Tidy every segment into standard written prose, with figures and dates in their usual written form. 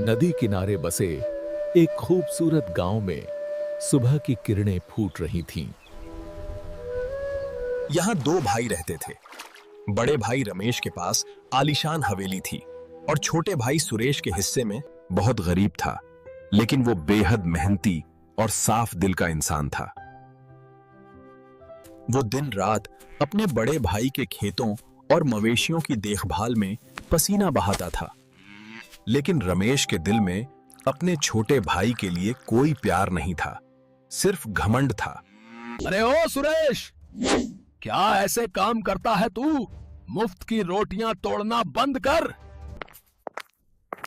नदी किनारे बसे एक खूबसूरत गांव में सुबह की किरणें फूट रही थीं। यहाँ दो भाई रहते थे। बड़े भाई रमेश के पास आलीशान हवेली थी और छोटे भाई सुरेश के हिस्से में बहुत गरीब था, लेकिन वो बेहद मेहनती और साफ दिल का इंसान था। वो दिन रात अपने बड़े भाई के खेतों और मवेशियों की देखभाल में पसीना बहाता था, लेकिन रमेश के दिल में अपने छोटे भाई के लिए कोई प्यार नहीं था, सिर्फ घमंड था। अरे ओ सुरेश, क्या ऐसे काम करता है तू? मुफ्त की रोटियां तोड़ना बंद कर।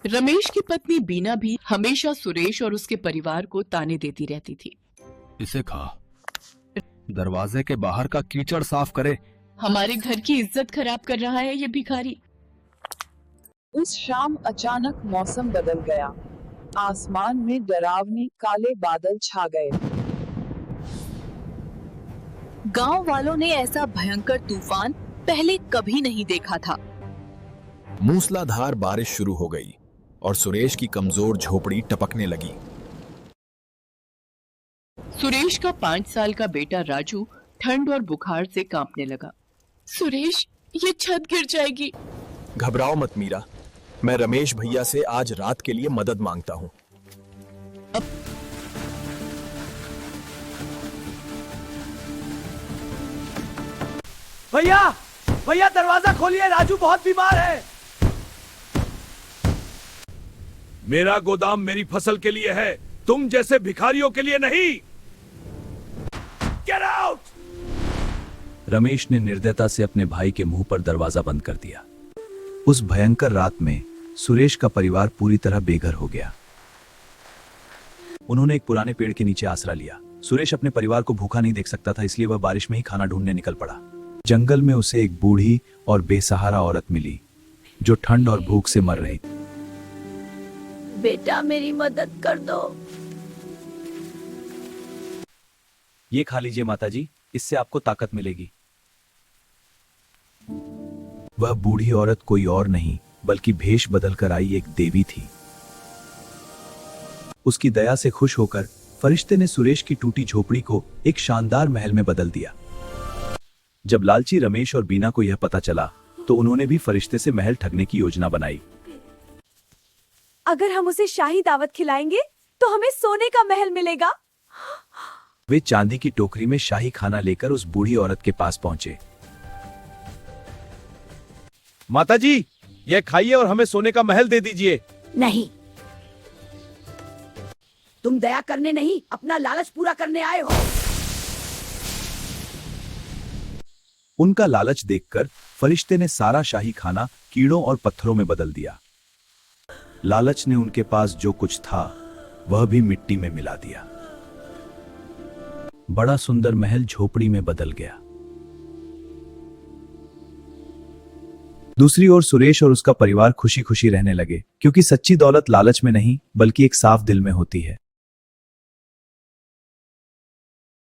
रमेश की पत्नी बीना भी हमेशा सुरेश और उसके परिवार को ताने देती रहती थी। इसे खा, दरवाजे के बाहर का कीचड़ साफ करे। हमारे घर की इज्जत खराब कर रहा है ये भिखारी। उस शाम अचानक मौसम बदल गया। आसमान में डरावने काले बादल छा गए। गांव वालों ने ऐसा भयंकर तूफान पहले कभी नहीं देखा था। मूसलाधार बारिश शुरू हो गई और सुरेश की कमजोर झोपड़ी टपकने लगी। सुरेश का 5 साल का बेटा राजू ठंड और बुखार से कांपने लगा। सुरेश, ये छत गिर जाएगी। घबराओ मत मीरा, मैं रमेश भैया से आज रात के लिए मदद मांगता हूँ। भैया भैया दरवाजा खोलिए, राजू बहुत बीमार है। मेरा गोदाम मेरी फसल के लिए है, तुम जैसे भिखारियों के लिए नहीं। Get out! रमेश ने निर्दयता से अपने भाई के मुंह पर दरवाजा बंद कर दिया। उस भयंकर रात में सुरेश का परिवार पूरी तरह बेघर हो गया। उन्होंने एक पुराने पेड़ के नीचे आसरा लिया। सुरेश अपने परिवार को भूखा नहीं देख सकता था, इसलिए वह बारिश में ही खाना ढूंढने निकल पड़ा। जंगल में उसे एक बूढ़ी और बेसहारा औरत मिली जो ठंड और भूख से मर रही थी। बेटा, मेरी मदद कर दो। ये खा लीजिए माताजी, इससे आपको ताकत मिलेगी। वह बूढ़ी औरत कोई और नहीं बल्कि भेष बदलकर आई एक देवी थी। उसकी दया से खुश होकर फरिश्ते ने सुरेश की टूटी झोपड़ी को एक शानदार महल में बदल दिया। जब लालची रमेश और बीना को यह पता चला तो उन्होंने भी फरिश्ते से महल ठगने की योजना बनाई। अगर हम उसे शाही दावत खिलाएंगे तो हमें सोने का महल मिलेगा। वे चांदी की टोकरी में शाही खाना लेकर उस बूढ़ी औरत के पास पहुंचे। माताजी, यह खाइए और हमें सोने का महल दे दीजिए। नहीं, तुम दया करने नहीं, अपना लालच पूरा करने आए हो। उनका लालच देखकर फरिश्ते ने सारा शाही खाना कीड़ों और पत्थरों में बदल दिया। लालच ने उनके पास जो कुछ था वह भी मिट्टी में मिला दिया। बड़ा सुंदर महल झोपड़ी में बदल गया। दूसरी ओर सुरेश और उसका परिवार खुशी खुशी रहने लगे, क्योंकि सच्ची दौलत लालच में नहीं बल्कि एक साफ दिल में होती है।